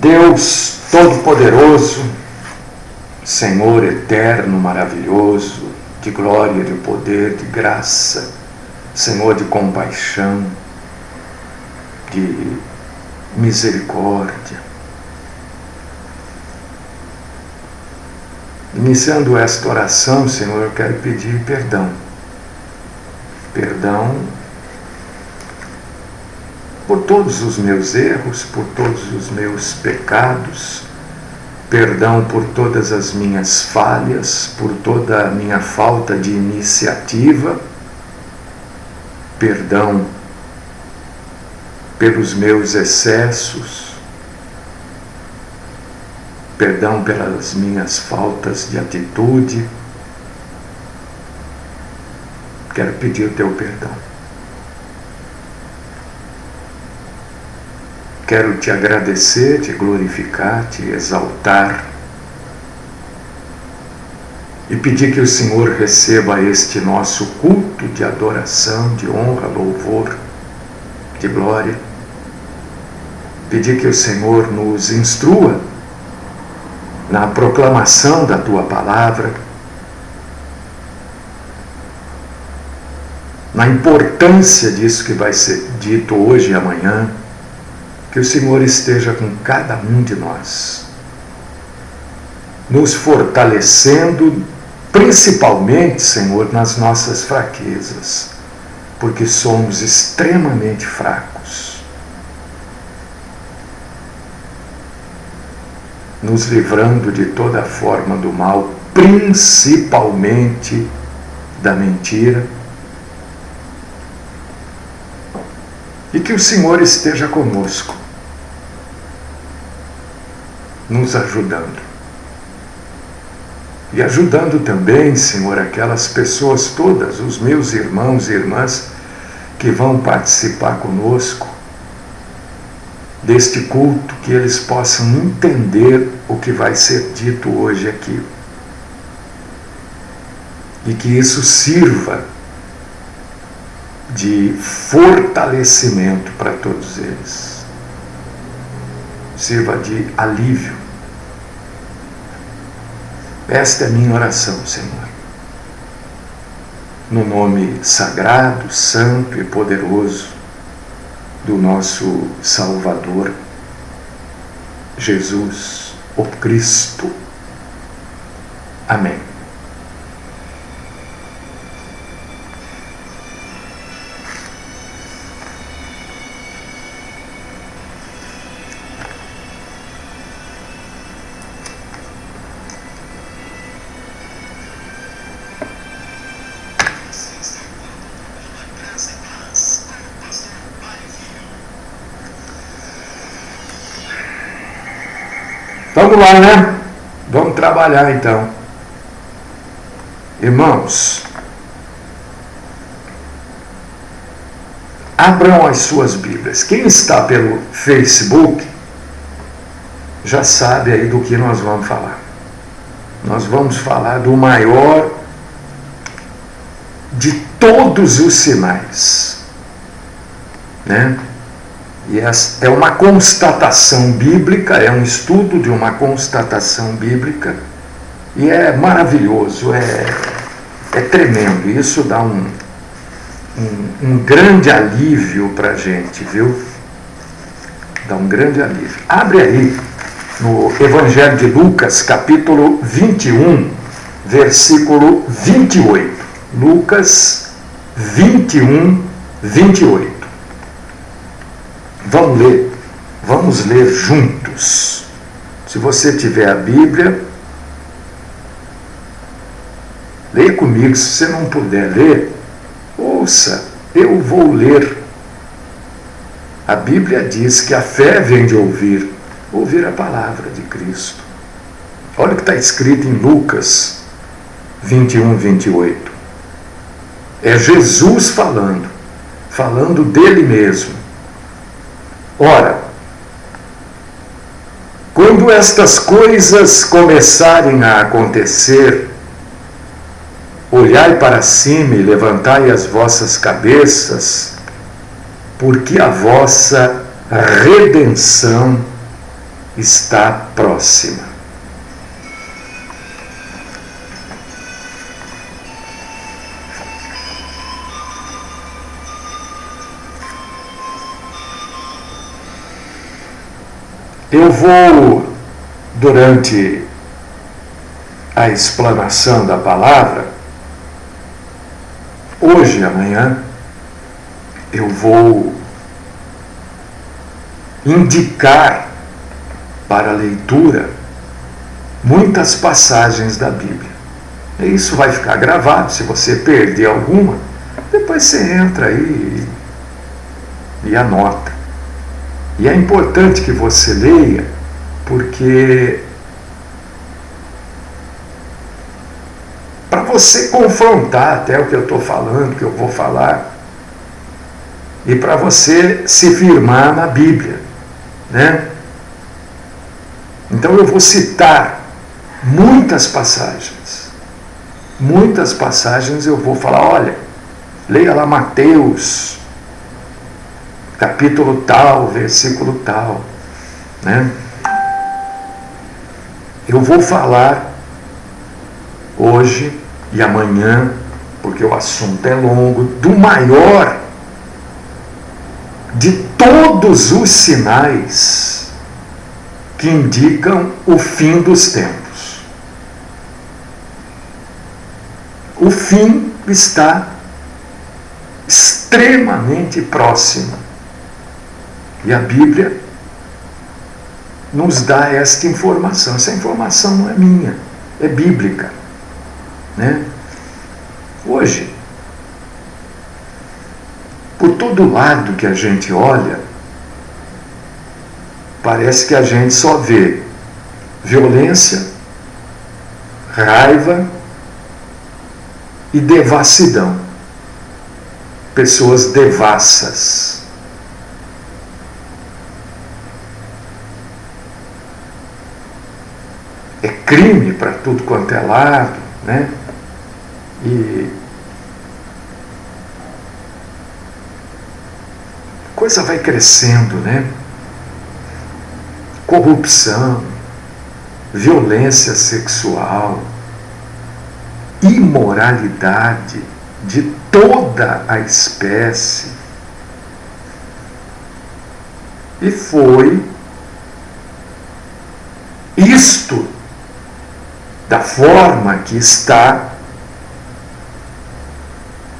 Deus Todo-Poderoso, Senhor eterno, maravilhoso, de glória, de poder, de graça, Senhor de compaixão, de misericórdia. Iniciando esta oração, Senhor, eu quero pedir perdão. Perdão por todos os meus erros, por todos os meus pecados, perdão por todas as minhas falhas, por toda a minha falta de iniciativa, perdão pelos meus excessos, perdão pelas minhas faltas de atitude. Quero pedir o teu perdão. Quero te agradecer, te glorificar, te exaltar e pedir que o Senhor receba este nosso culto de adoração, de honra, louvor, de glória. Pedir que o Senhor nos instrua na proclamação da tua palavra, na importância disso que vai ser dito hoje e amanhã. Que o Senhor esteja com cada um de nós, nos fortalecendo, principalmente, Senhor, nas nossas fraquezas, porque somos extremamente fracos. Nos livrando de toda forma do mal, principalmente da mentira. E que o Senhor esteja conosco, nos ajudando. E ajudando também, Senhor, aquelas pessoas todas, os meus irmãos e irmãs, que vão participar conosco deste culto, que eles possam entender o que vai ser dito hoje aqui. E que isso sirva de fortalecimento para todos eles. Sirva de alívio. Esta é a minha oração, Senhor. No nome sagrado, santo e poderoso do nosso Salvador, Jesus, o Cristo. Amém. Vamos lá, né? Vamos trabalhar então. Irmãos, abram as suas Bíblias. Quem está pelo Facebook já sabe aí do que nós vamos falar. Nós vamos falar do maior de todos os sinais, né? E é uma constatação bíblica, é um estudo de uma constatação bíblica, e é maravilhoso, é tremendo. Isso dá um grande alívio para a gente, viu? Dá um grande alívio. Abre aí no Evangelho de Lucas, capítulo 21, versículo 28. Lucas 21, 28. Vamos ler juntos. Se você tiver a Bíblia, leia comigo. Se você não puder ler, ouça, eu vou ler. A Bíblia diz que a fé vem de ouvir a palavra de Cristo. Olha o que está escrito em Lucas 21, 28. É Jesus falando dele mesmo. Ora, quando estas coisas começarem a acontecer, olhai para cima e levantai as vossas cabeças, porque a vossa redenção está próxima. Eu vou, durante a explanação da palavra, hoje e amanhã, eu vou indicar para a leitura muitas passagens da Bíblia. E isso vai ficar gravado. Se você perder alguma, depois você entra aí e anota. E é importante que você leia, porque para você confrontar até o que eu estou falando, o que eu vou falar, e para você se firmar na Bíblia, né? Então eu vou citar muitas passagens eu vou falar, olha, leia lá Mateus, capítulo tal, versículo tal, né? Eu vou falar hoje e amanhã, porque o assunto é longo, do maior de todos os sinais que indicam o fim dos tempos. O fim está extremamente próximo. E a Bíblia nos dá esta informação. Essa informação não é minha, é bíblica, né? Hoje, por todo lado que a gente olha, parece que a gente só vê violência, raiva e devassidão. Pessoas devassas. É crime para tudo quanto é lado, né? E a coisa vai crescendo, né? Corrupção, violência sexual, imoralidade de toda a espécie. E foi isto, da forma que está,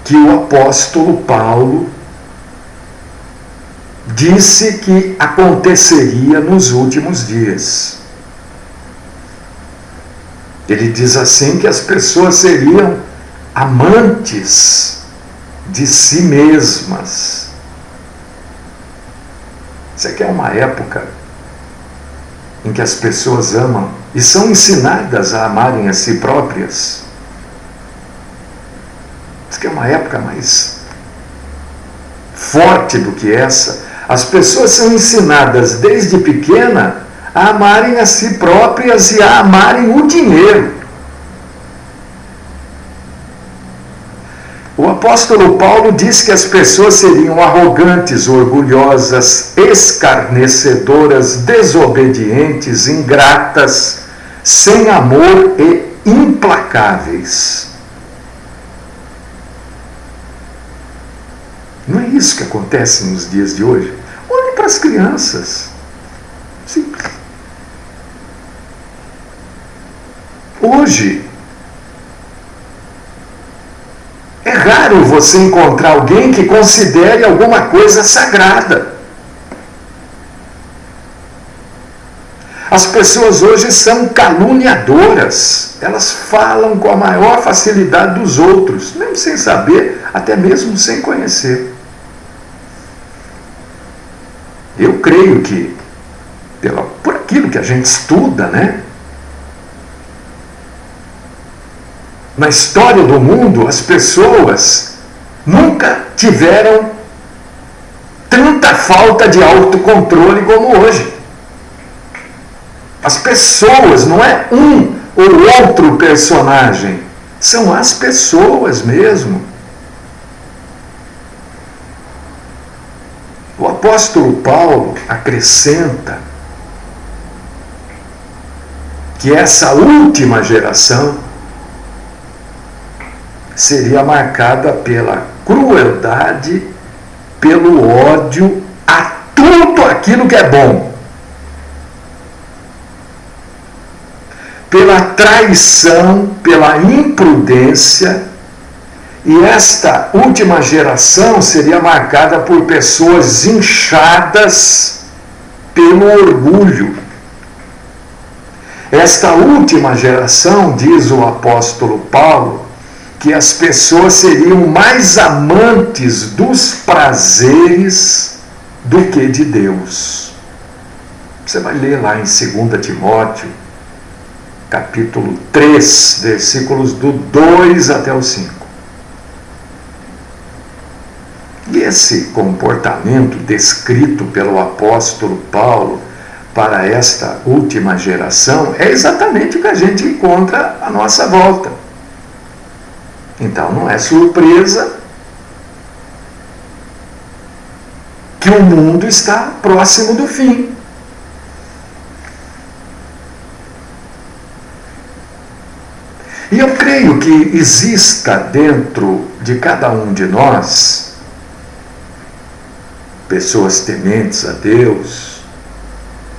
que o apóstolo Paulo disse que aconteceria nos últimos dias. Ele diz assim que as pessoas seriam amantes de si mesmas. Isso aqui é uma época em que as pessoas amam e são ensinadas a amarem a si próprias. Isso aqui é uma época mais forte do que essa. As pessoas são ensinadas desde pequena a amarem a si próprias e a amarem o dinheiro. O apóstolo Paulo diz que as pessoas seriam arrogantes, orgulhosas, escarnecedoras, desobedientes, ingratas, sem amor e implacáveis. Não é isso que acontece nos dias de hoje? Olhe para as crianças. Simples. Hoje, é raro você encontrar alguém que considere alguma coisa sagrada. As pessoas hoje são caluniadoras. Elas falam com a maior facilidade dos outros, mesmo sem saber, até mesmo sem conhecer. Eu creio que, por aquilo que a gente estuda, né? Na história do mundo, as pessoas nunca tiveram tanta falta de autocontrole como hoje. As pessoas, não é um ou outro personagem, são as pessoas mesmo. O apóstolo Paulo acrescenta que essa última geração seria marcada pela crueldade, pelo ódio a tudo aquilo que é bom, pela traição, pela imprudência, e esta última geração seria marcada por pessoas inchadas pelo orgulho. Esta última geração, diz o apóstolo Paulo, que as pessoas seriam mais amantes dos prazeres do que de Deus. Você vai ler lá em 2 Timóteo, capítulo 3, versículos do 2 até o 5. E esse comportamento descrito pelo apóstolo Paulo para esta última geração é exatamente o que a gente encontra à nossa volta. Então não é surpresa que o mundo está próximo do fim. E eu creio que exista dentro de cada um de nós pessoas tementes a Deus,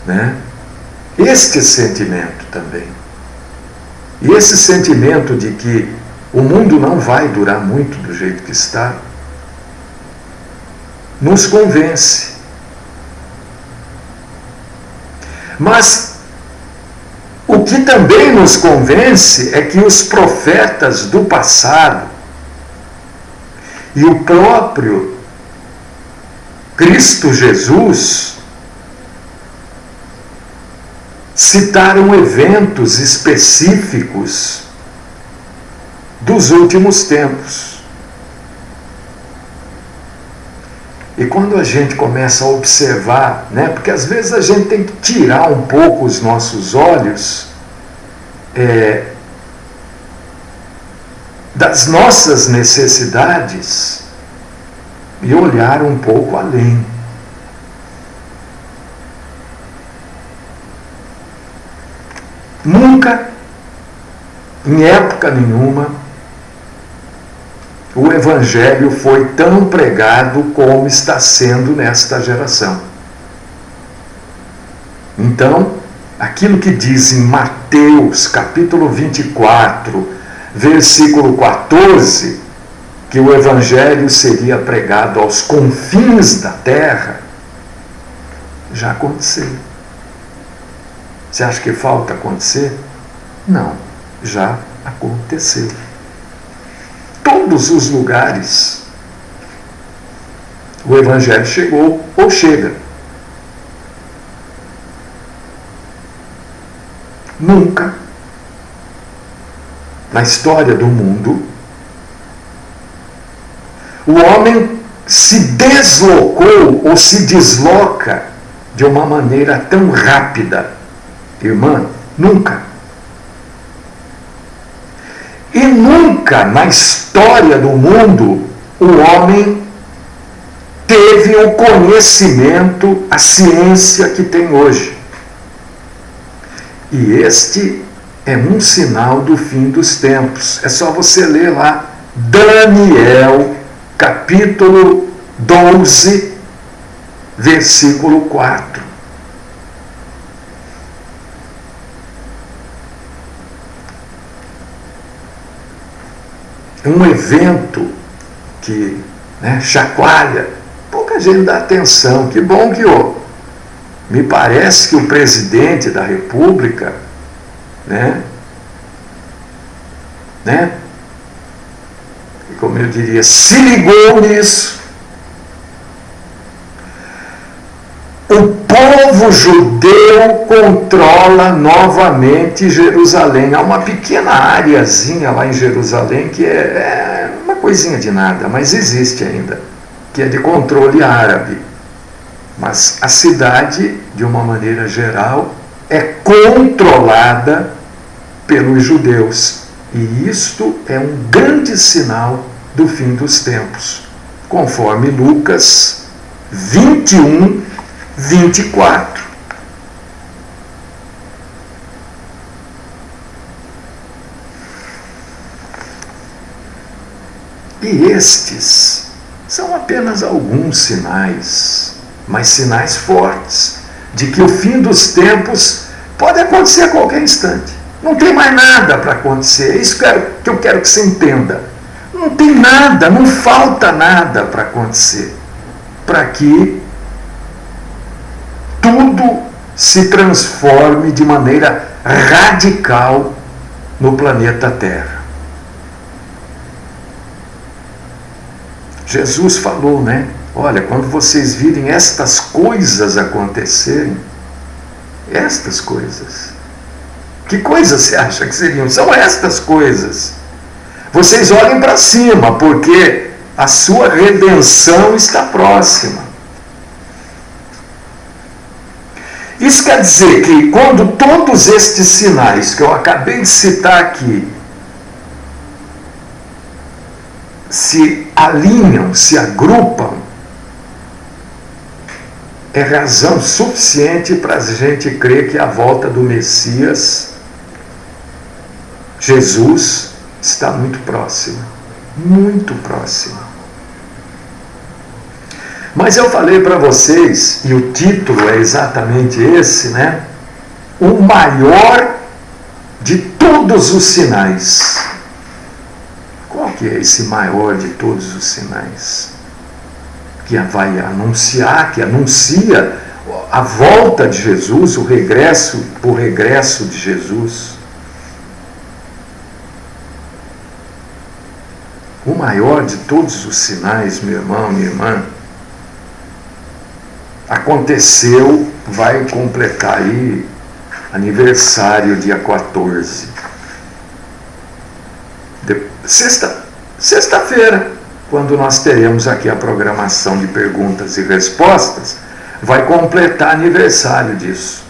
né? Este sentimento também. E esse sentimento de que o mundo não vai durar muito do jeito que está, nos convence. Mas o que também nos convence é que os profetas do passado e o próprio Cristo Jesus citaram eventos específicos dos últimos tempos. E quando a gente começa a observar, né, porque às vezes a gente tem que tirar um pouco os nossos olhos das nossas necessidades e olhar um pouco além. Nunca, em época nenhuma, o Evangelho foi tão pregado como está sendo nesta geração. Então, aquilo que diz em Mateus, capítulo 24, versículo 14, que o Evangelho seria pregado aos confins da terra, já aconteceu. Você acha que falta acontecer? Não, já aconteceu. Todos os lugares o Evangelho chegou ou chega. Nunca na história do mundo o homem se deslocou ou se desloca de uma maneira tão rápida. Irmã, nunca. E nunca na história do mundo o homem teve o conhecimento, a ciência que tem hoje. E este é um sinal do fim dos tempos. É só você ler lá Daniel, capítulo 12, versículo 4. Um evento que, né, chacoalha, pouca gente dá atenção. Que bom que me parece que o presidente da República, como eu diria, se ligou nisso. O povo judeu controla novamente Jerusalém. Há uma pequena areazinha lá em Jerusalém que é uma coisinha de nada, mas existe ainda, que é de controle árabe. Mas a cidade, de uma maneira geral, é controlada pelos judeus. E isto é um grande sinal do fim dos tempos, conforme Lucas 21, 24. E estes são apenas alguns sinais, mas sinais fortes, de que o fim dos tempos pode acontecer a qualquer instante. Não tem mais nada para acontecer. É isso que eu quero que você entenda. Não tem nada, não falta nada para acontecer, para que tudo se transforme de maneira radical no planeta Terra. Jesus falou, né? Olha, quando vocês virem estas coisas acontecerem, estas coisas, que coisas você acha que seriam? São estas coisas. Vocês olhem para cima, porque a sua redenção está próxima. Isso quer dizer que quando todos estes sinais que eu acabei de citar aqui se alinham, se agrupam, é razão suficiente para a gente crer que a volta do Messias, Jesus, está muito próxima. Muito próxima. Mas eu falei para vocês, e o título é exatamente esse, né? O maior de todos os sinais. Qual que é esse maior de todos os sinais? Que vai anunciar, que anuncia a volta de Jesus, o regresso de Jesus. O maior de todos os sinais, meu irmão, minha irmã, aconteceu, vai completar aí aniversário dia 14. Sexta-feira, quando nós teremos aqui a programação de perguntas e respostas, vai completar aniversário disso.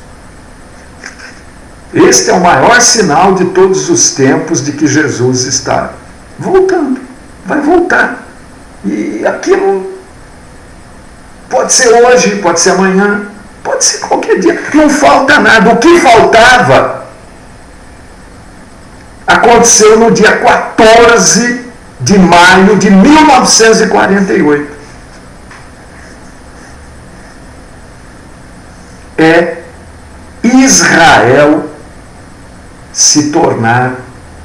Este é o maior sinal de todos os tempos de que Jesus está voltando, vai voltar. E aquilo pode ser hoje, pode ser amanhã, pode ser qualquer dia. Não falta nada. O que faltava aconteceu no dia 14 de maio de 1948. É Israel se tornar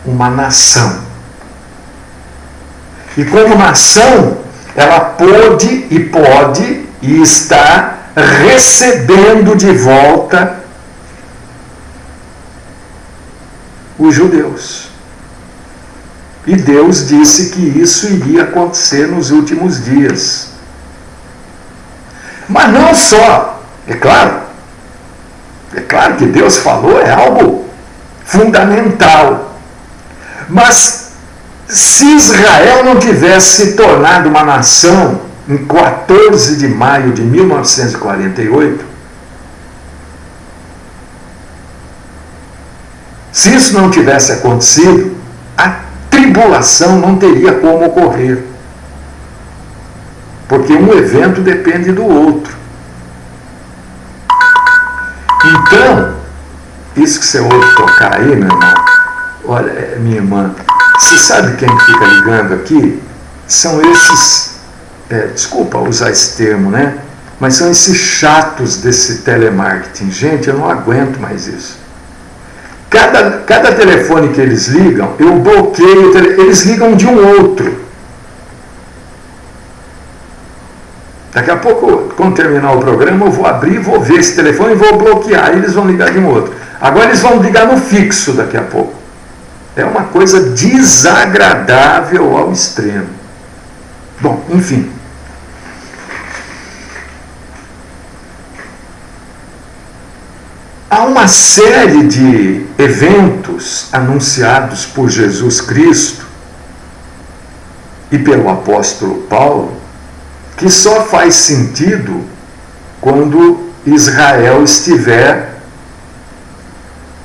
uma nação. E como nação, ela pôde e pode e está recebendo de volta os judeus. E Deus disse que isso iria acontecer nos últimos dias. Mas não só, é claro que Deus falou, é algo fundamental. Mas se Israel não tivesse se tornado uma nação em 14 de maio de 1948, se isso não tivesse acontecido, a tribulação não teria como ocorrer. Porque um evento depende do outro. Então, isso que você ouve tocar aí, meu irmão, olha, minha irmã, você sabe quem fica ligando aqui? São esses, desculpa usar esse termo, né? Mas são esses chatos desse telemarketing. Gente, eu não aguento mais isso. Cada telefone que eles ligam, eu bloqueio, eles ligam de um outro. Daqui a pouco, quando terminar o programa, eu vou abrir, vou ver esse telefone e vou bloquear. Eles vão ligar de um outro. Agora eles vão ligar no fixo daqui a pouco. É uma coisa desagradável ao extremo. Bom, enfim. Há uma série de eventos anunciados por Jesus Cristo e pelo apóstolo Paulo que só faz sentido quando Israel estiver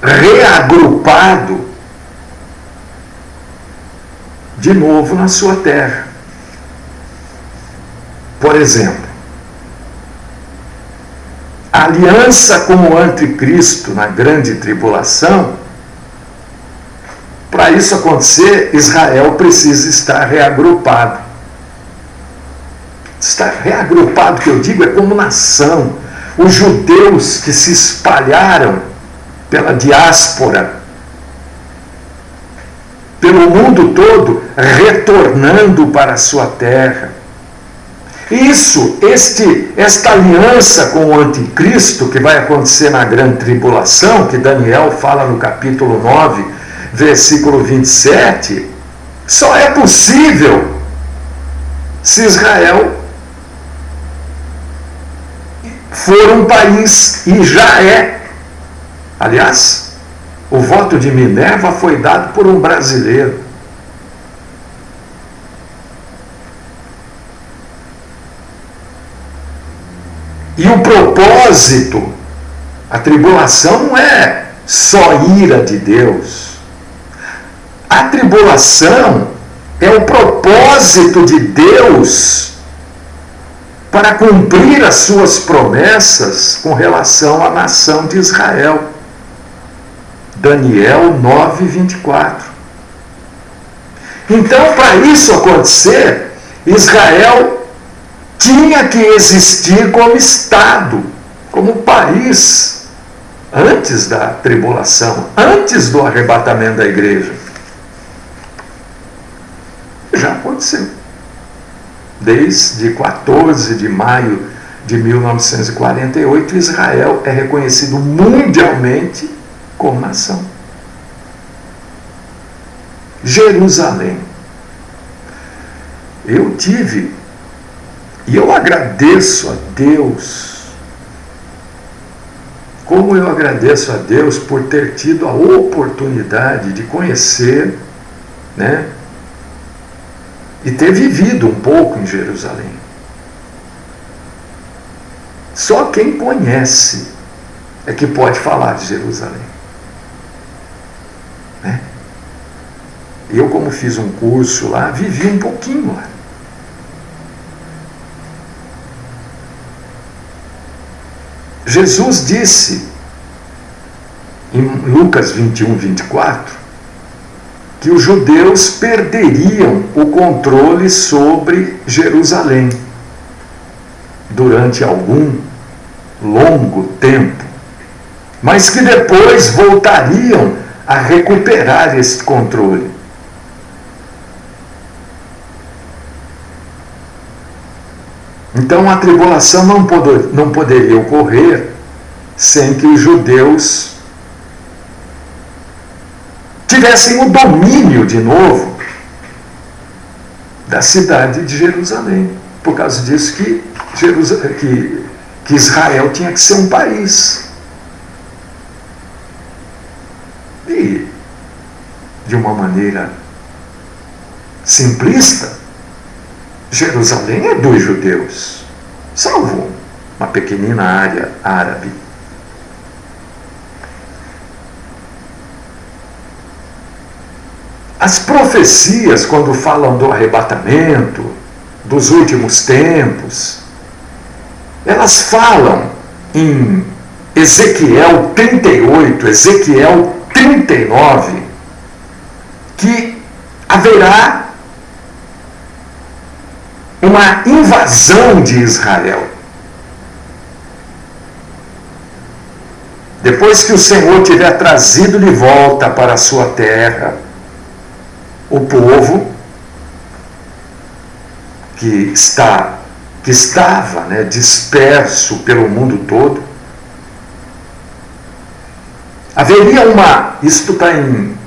reagrupado de novo na sua terra. Por exemplo, a aliança com o anticristo na grande tribulação para isso acontecer, Israel precisa estar reagrupado. Estar reagrupado, que eu digo, é como nação. Os judeus que se espalharam pela diáspora, pelo mundo todo, retornando para a sua terra. Isso, esta aliança com o anticristo, que vai acontecer na grande tribulação, que Daniel fala no capítulo 9, versículo 27, só é possível se Israel for um país, e já é. Aliás, o voto de Minerva foi dado por um brasileiro. E o propósito, a tribulação não é só ira de Deus. A tribulação é o propósito de Deus para cumprir as suas promessas com relação à nação de Israel. Daniel 9, 24. Então, para isso acontecer, Israel tinha que existir como Estado, como país, antes da tribulação, antes do arrebatamento da igreja. Já aconteceu. Desde 14 de maio de 1948, Israel é reconhecido mundialmente como nação. Jerusalém. Eu tive, e eu agradeço a Deus, como eu agradeço a Deus por ter tido a oportunidade de conhecer, né, e ter vivido um pouco em Jerusalém. Só quem conhece é que pode falar de Jerusalém. Né? Eu, como fiz um curso lá, vivi um pouquinho lá. Jesus disse, em Lucas 21, 24, que os judeus perderiam o controle sobre Jerusalém durante algum longo tempo, mas que depois voltariam a recuperar esse controle. Então a tribulação não poderia ocorrer sem que os judeus tivessem o domínio de novo da cidade de Jerusalém. Por causa disso que Israel tinha que ser um país. E, de uma maneira simplista, Jerusalém é dos judeus, salvo uma pequenina área árabe. As profecias, quando falam do arrebatamento, dos últimos tempos, elas falam em Ezequiel 38, Ezequiel 39, que haverá uma invasão de Israel. Depois que o Senhor tiver trazido de volta para a sua terra o povo que estava, né, disperso pelo mundo todo, haveria isto está em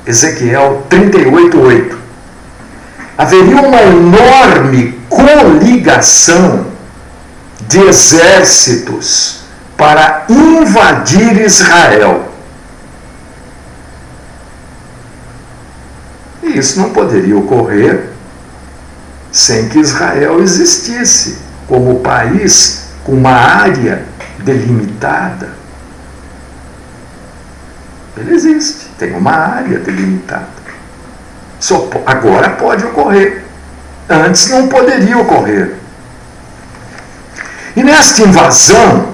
Ezequiel 38:8, haveria uma enorme coligação de exércitos para invadir Israel. E isso não poderia ocorrer sem que Israel existisse como país com uma área delimitada. Ele existe, tem uma área delimitada. Agora pode ocorrer. Antes não poderia ocorrer. E nesta invasão,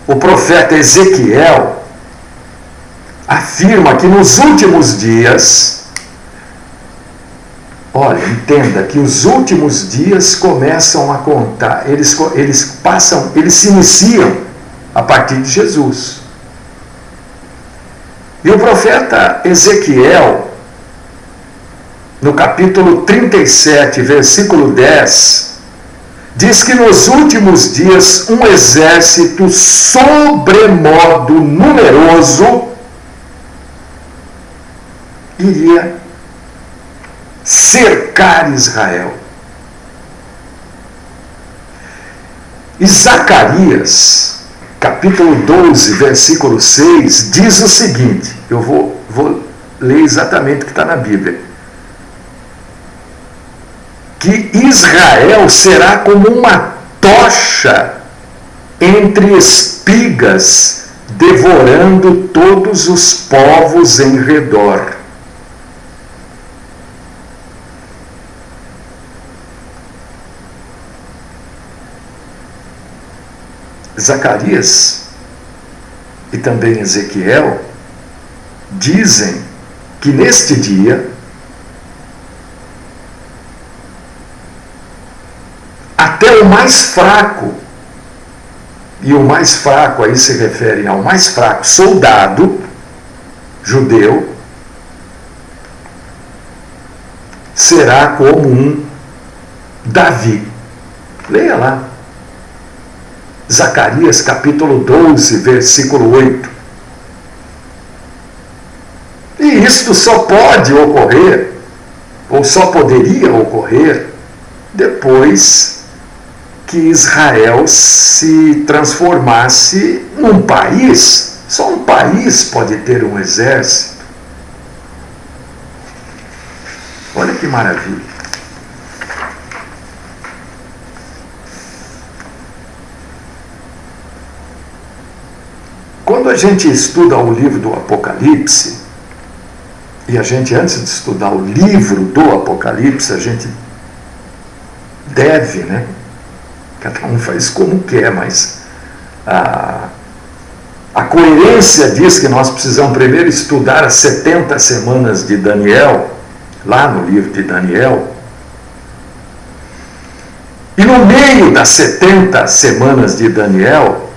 o profeta Ezequiel afirma que nos últimos dias, olha, entenda que os últimos dias começam a contar, eles se iniciam a partir de Jesus. E o profeta Ezequiel, no capítulo 37, versículo 10, diz que nos últimos dias um exército sobremodo numeroso iria cercar Israel. E Zacarias, capítulo 12, versículo 6, diz o seguinte, eu vou ler exatamente o que está na Bíblia, que Israel será como uma tocha entre espigas, devorando todos os povos em redor. Zacarias e também Ezequiel dizem que neste dia até o mais fraco, e o mais fraco aí se refere ao mais fraco soldado judeu, será como um Davi. Leia lá. Zacarias capítulo 12, versículo 8. E isto só pode ocorrer, ou só poderia ocorrer, depois que Israel se transformasse num país. Só um país pode ter um exército. Olha que maravilha. Quando a gente estuda o livro do Apocalipse, e a gente, antes de estudar o livro do Apocalipse, a gente deve, né? Cada um faz como quer, mas a coerência diz que nós precisamos primeiro estudar as 70 semanas de Daniel, lá no livro de Daniel, e no meio das 70 semanas de Daniel,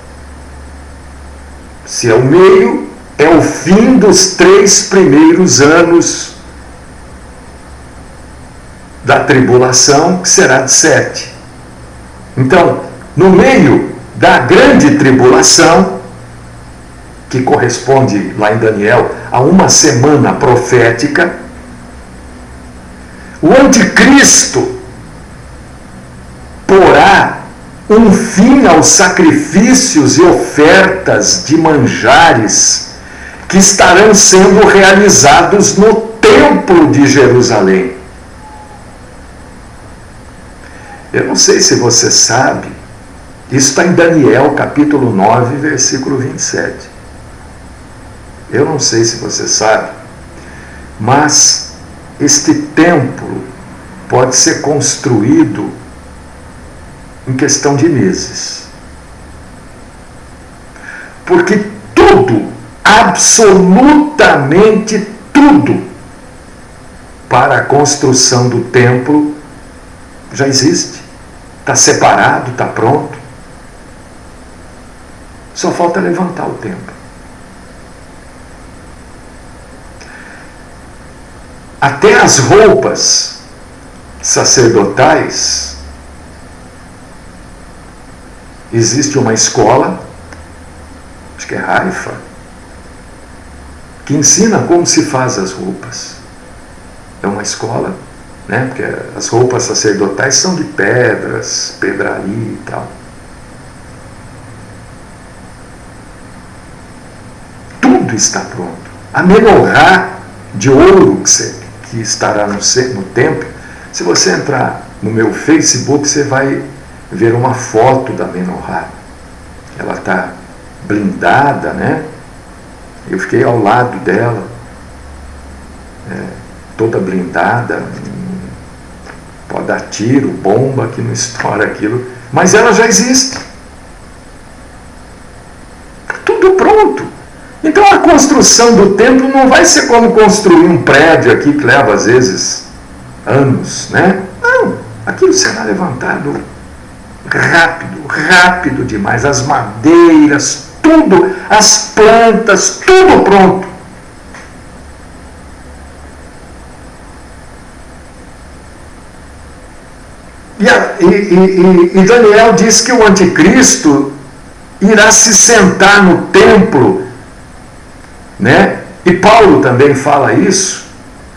se é o meio, é o fim dos 3 primeiros anos da tribulação, que será de 7. Então, no meio da grande tribulação, que corresponde lá em Daniel a uma semana profética, o anticristo porá um fim aos sacrifícios e ofertas de manjares que estarão sendo realizados no templo de Jerusalém. Eu não sei se você sabe, isso está em Daniel capítulo 9, versículo 27. Eu não sei se você sabe, mas este templo pode ser construído em questão de meses. Porque tudo, absolutamente tudo, para a construção do templo já existe. Está separado, está pronto. Só falta levantar o templo. Até as roupas sacerdotais, existe uma escola, acho que é Haifa, que ensina como se faz as roupas. É uma escola, né? Porque as roupas sacerdotais são de pedras, pedraria e tal. Tudo está pronto. A menorá de ouro que estará no templo, se você entrar no meu Facebook, você vai ver uma foto da menorá. Ela está blindada, né? Eu fiquei ao lado dela, toda blindada, pode dar tiro, bomba, que não estoura aquilo, mas ela já existe. Tudo pronto. Então a construção do templo não vai ser como construir um prédio aqui que leva às vezes anos, né? Não, aquilo será levantado rápido demais. As madeiras, tudo, as plantas, tudo pronto. E Daniel diz que o anticristo irá se sentar no templo, né? E Paulo também fala isso,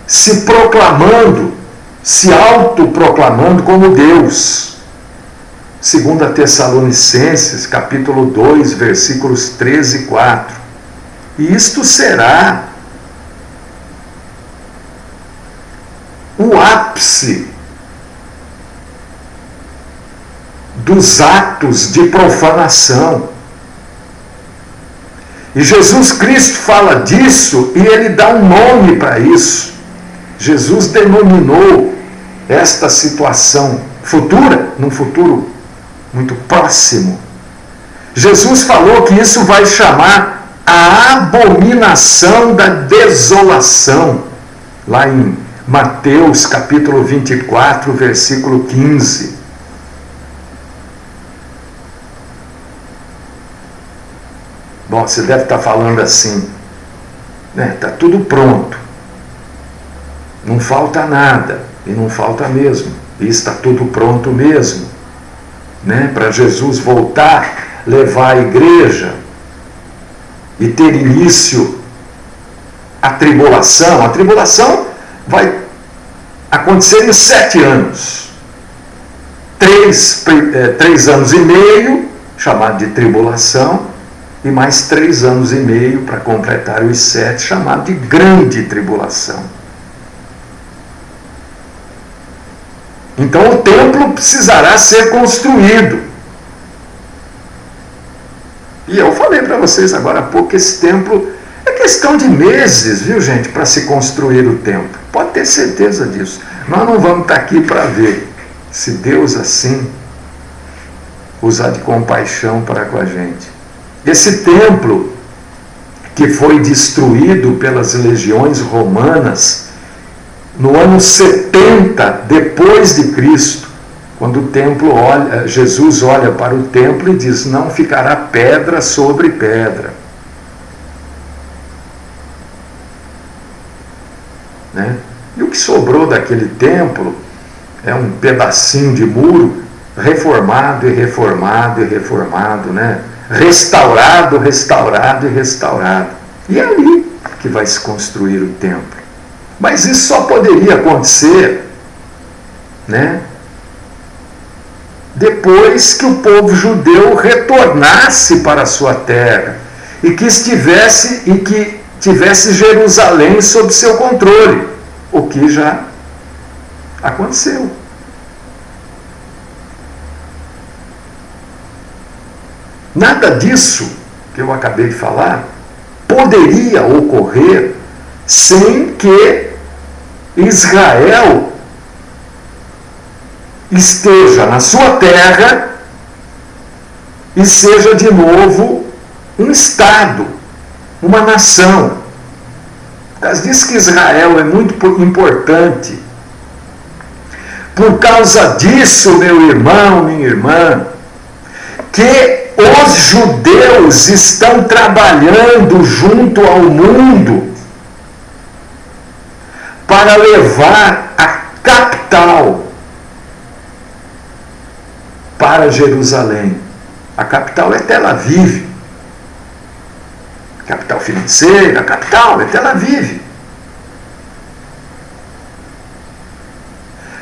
se proclamando, se autoproclamando como Deus. 2 Tessalonicenses, capítulo 2, versículos 13 e 4. E isto será o ápice dos atos de profanação. E Jesus Cristo fala disso e ele dá um nome para isso. Jesus denominou esta situação futura, num futuro muito próximo. Jesus falou que isso vai chamar a abominação da desolação, lá em Mateus capítulo 24, versículo 15. Bom, você deve estar falando assim, né? Está tudo pronto, não falta nada, e não falta mesmo, e está tudo pronto mesmo, né? Para Jesus voltar, levar a igreja e ter início a tribulação. A tribulação vai acontecer em 7 anos, 3 anos e meio, chamado de tribulação, e mais 3 anos e meio para completar os 7, chamado de grande tribulação. Então o templo precisará ser construído. E eu falei para vocês agora há pouco que esse templo é questão de meses, viu gente, para se construir o templo. Pode ter certeza disso. Nós não vamos estar aqui para ver, se Deus assim usar de compaixão para com a gente. Esse templo, que foi destruído pelas legiões romanas no ano 70 depois de Cristo, quando o templo Jesus olha para o templo e diz: não ficará pedra sobre pedra, né? E o que sobrou daquele templo é um pedacinho de muro reformado e reformado e reformado, né? Restaurado, restaurado e restaurado. E é ali que vai se construir o templo. Mas isso só poderia acontecer, né, depois que o povo judeu retornasse para a sua terra e que tivesse Jerusalém sob seu controle, o que já aconteceu. Nada disso que eu acabei de falar poderia ocorrer sem que Israel esteja na sua terra e seja de novo um Estado, uma nação. Mas diz que Israel é muito importante. Por causa disso, meu irmão, minha irmã, que os judeus estão trabalhando junto ao mundo para levar a capital para Jerusalém. A capital é Tel Aviv. Capital financeira, a capital é Tel Aviv.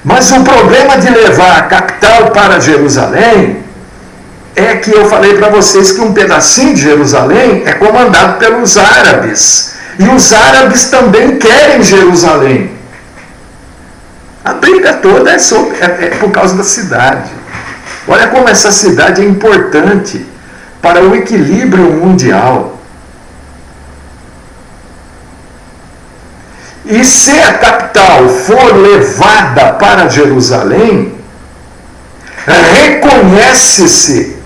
Mas o problema de levar a capital para Jerusalém é que eu falei para vocês que um pedacinho de Jerusalém é comandado pelos árabes. E os árabes também querem Jerusalém. A briga toda é por causa da cidade. Olha como essa cidade é importante para o equilíbrio mundial. E se a capital for levada para Jerusalém, reconhece-se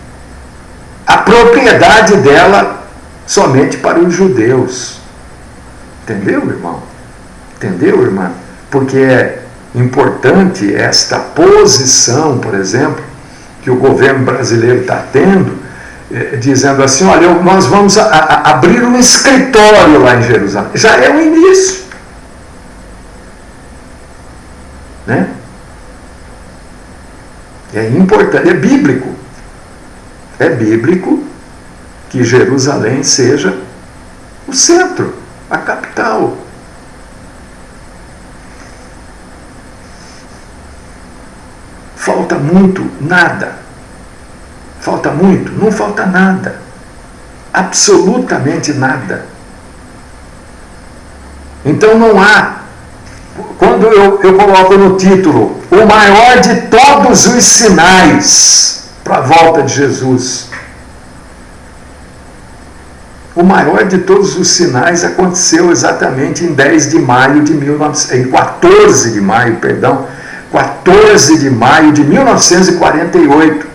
a propriedade dela somente para os judeus. Entendeu, irmão? Entendeu, irmã? Porque é importante esta posição, por exemplo, que o governo brasileiro está tendo, dizendo assim, olha, nós vamos abrir um escritório lá em Jerusalém. Já é o início. Né? É importante, é bíblico. É bíblico que Jerusalém seja o centro, a capital. Falta muito? Nada. Falta muito? Não falta nada. Absolutamente nada. Então não há. Quando eu coloco no título o maior de todos os sinais para a volta de Jesus. O maior de todos os sinais aconteceu exatamente em 10 de maio de 14 de maio, perdão, 14 de maio de 1948.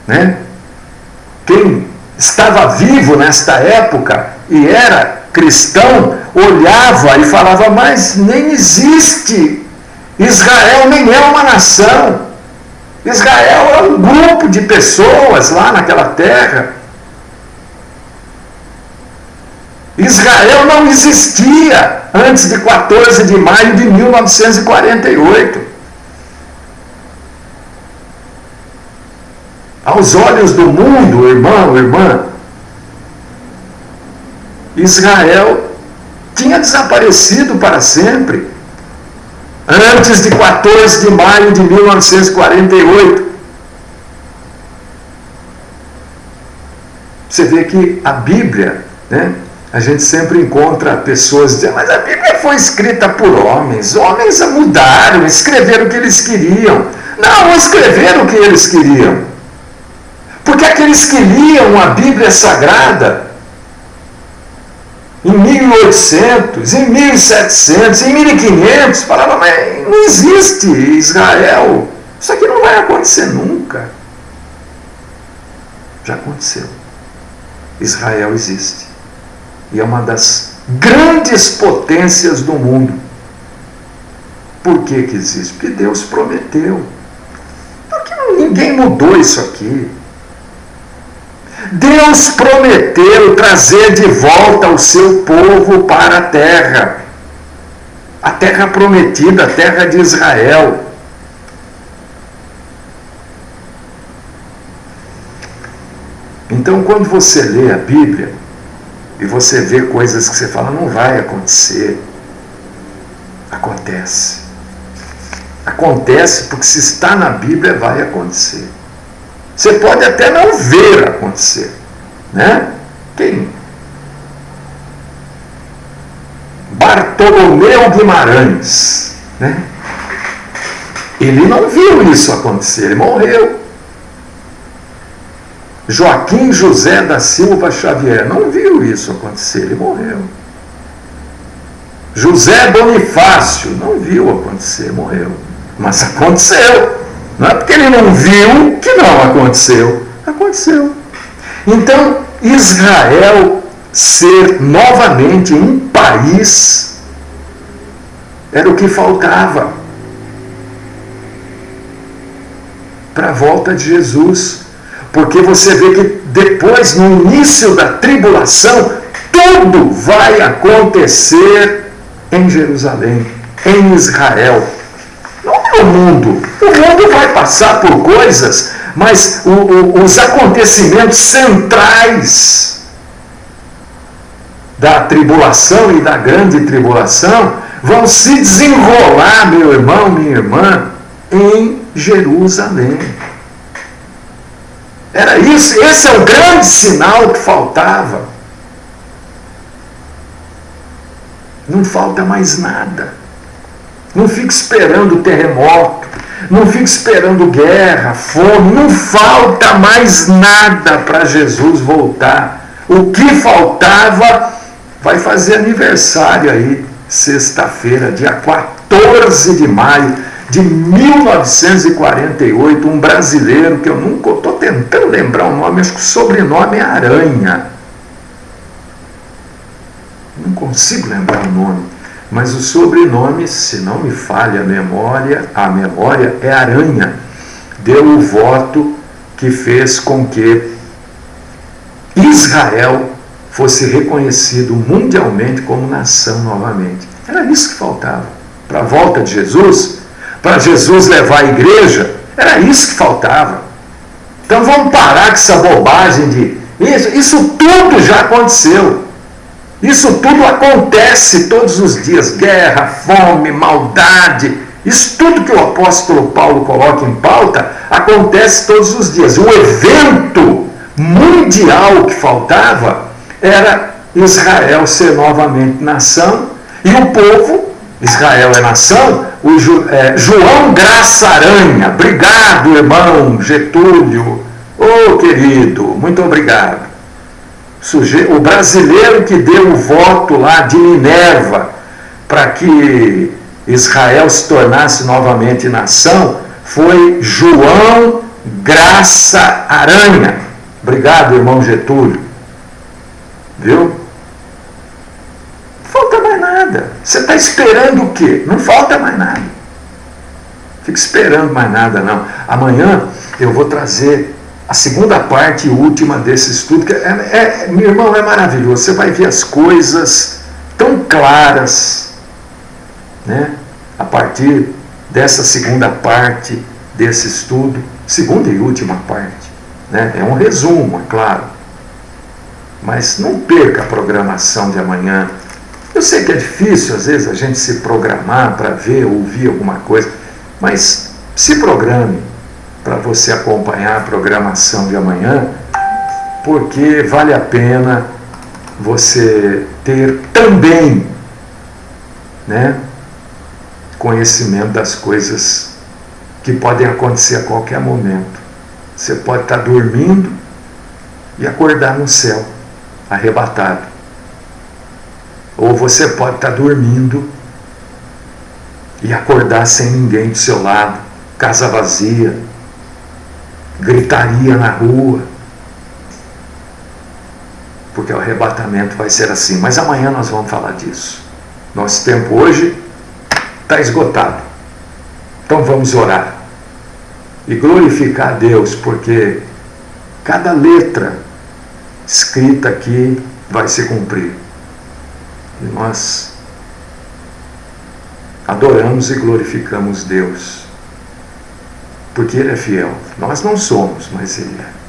Né? Quem estava vivo nesta época e era cristão, olhava e falava, mas nem existe. Israel nem é uma nação. Israel é um grupo de pessoas lá naquela terra. Israel não existia antes de 14 de maio de 1948. Aos olhos do mundo, irmão, irmã, Israel tinha desaparecido para sempre antes de 14 de maio de 1948. Você vê que a Bíblia, né, a gente sempre encontra pessoas dizendo, mas a Bíblia foi escrita por homens. Homens mudaram, escreveram o que eles queriam. Não escreveram o que eles queriam. Porque aqueles que liam a Bíblia Sagrada em 1800, em 1700, em 1500, falavam, mas não existe Israel. Isso aqui não vai acontecer nunca. Já aconteceu. Israel existe. E é uma das grandes potências do mundo. Por que que existe? Porque Deus prometeu. Porque ninguém mudou isso aqui. Deus prometeu trazer de volta o seu povo para a terra prometida, a terra de Israel. Então, quando você lê a Bíblia e você vê coisas que você fala, não vai acontecer, acontece. Acontece porque se está na Bíblia, vai acontecer. Você pode até não ver acontecer, né? Quem? Bartolomeu Guimarães, né? Ele não viu isso acontecer, ele morreu. Joaquim José da Silva Xavier não viu isso acontecer, ele morreu. José Bonifácio não viu acontecer, morreu. Mas aconteceu. Não é porque ele não viu que não aconteceu. Aconteceu. Então, Israel ser novamente um país era o que faltava para a volta de Jesus. Porque você vê que depois, no início da tribulação, tudo vai acontecer em Jerusalém, em Israel. Não é o mundo. O mundo vai passar por coisas, mas os acontecimentos centrais da tribulação e da grande tribulação vão se desenrolar, meu irmão, minha irmã, em Jerusalém. Era isso, esse é o grande sinal que faltava. Não falta mais nada. Não fique esperando terremoto, não fique esperando guerra, fome, não falta mais nada para Jesus voltar. O que faltava vai fazer aniversário aí, sexta-feira, dia 14 de maio de 1948, um brasileiro que eu nunca estou tentando lembrar o nome, acho que o sobrenome é Aranha. não consigo lembrar o nome, mas o sobrenome, se não me falha a memória é Aranha. Deu o voto que fez com que Israel fosse reconhecido mundialmente como nação novamente. Era isso que faltava. Para a volta de Jesus, para Jesus levar a igreja, era isso que faltava. Então vamos parar com essa bobagem de isso tudo já aconteceu. Isso tudo acontece todos os dias. Guerra, fome, maldade. Isso tudo que o apóstolo Paulo coloca em pauta acontece todos os dias. O evento mundial que faltava era Israel ser novamente nação e o povo, Israel é nação, João Graça Aranha. Obrigado, irmão Getúlio. Ô, querido, muito obrigado. O brasileiro que deu o voto lá de Minerva para que Israel se tornasse novamente nação foi João Graça Aranha. Obrigado, irmão Getúlio. Viu? Não falta mais nada. Você está esperando o quê? Não falta mais nada. Fica esperando mais nada, não. Amanhã eu vou trazer a segunda parte e última desse estudo, que meu irmão, é maravilhoso. Você vai ver as coisas tão claras, né? A partir dessa segunda parte desse estudo, segunda e última parte, né? É um resumo, é claro. Mas não perca a programação de amanhã. Eu sei que é difícil, às vezes, a gente se programar para ver, ouvir alguma coisa, mas se programe para você acompanhar a programação de amanhã, porque vale a pena você ter também, né, conhecimento das coisas que podem acontecer a qualquer momento. Você pode estar dormindo e acordar no céu, arrebatado. Ou você pode estar dormindo e acordar sem ninguém do seu lado, casa vazia, gritaria na rua, porque o arrebatamento vai ser assim. Mas amanhã nós vamos falar disso. Nosso tempo hoje está esgotado. Então vamos orar e glorificar a Deus, porque cada letra escrita aqui vai se cumprir. E nós adoramos e glorificamos Deus, porque Ele é fiel. Nós não somos, mas Ele é.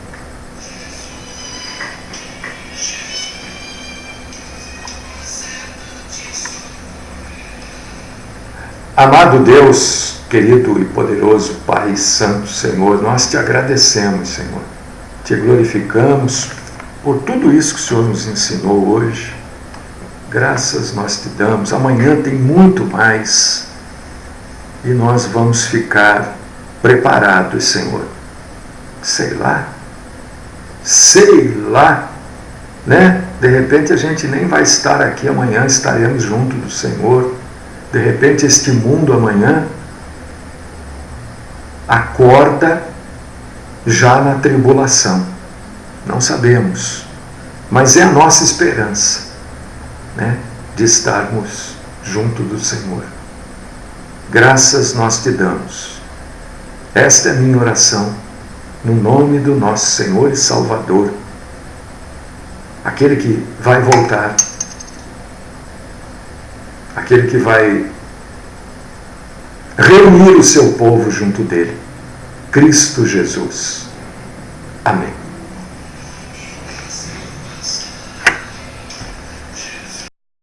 Amado Deus, querido e poderoso Pai Santo, Senhor, nós te agradecemos, Senhor. Te glorificamos por tudo isso que o Senhor nos ensinou hoje. Graças nós te damos. Amanhã tem muito mais e nós vamos ficar preparados, Senhor. Sei lá, né? De repente a gente nem vai estar aqui amanhã, estaremos junto do Senhor. De repente este mundo amanhã acorda já na tribulação. Não sabemos, mas é a nossa esperança, né, de estarmos junto do Senhor. Graças nós te damos. Esta é a minha oração, no nome do nosso Senhor e Salvador, aquele que vai voltar, aquele que vai reunir o seu povo junto dele, Cristo Jesus. Amém.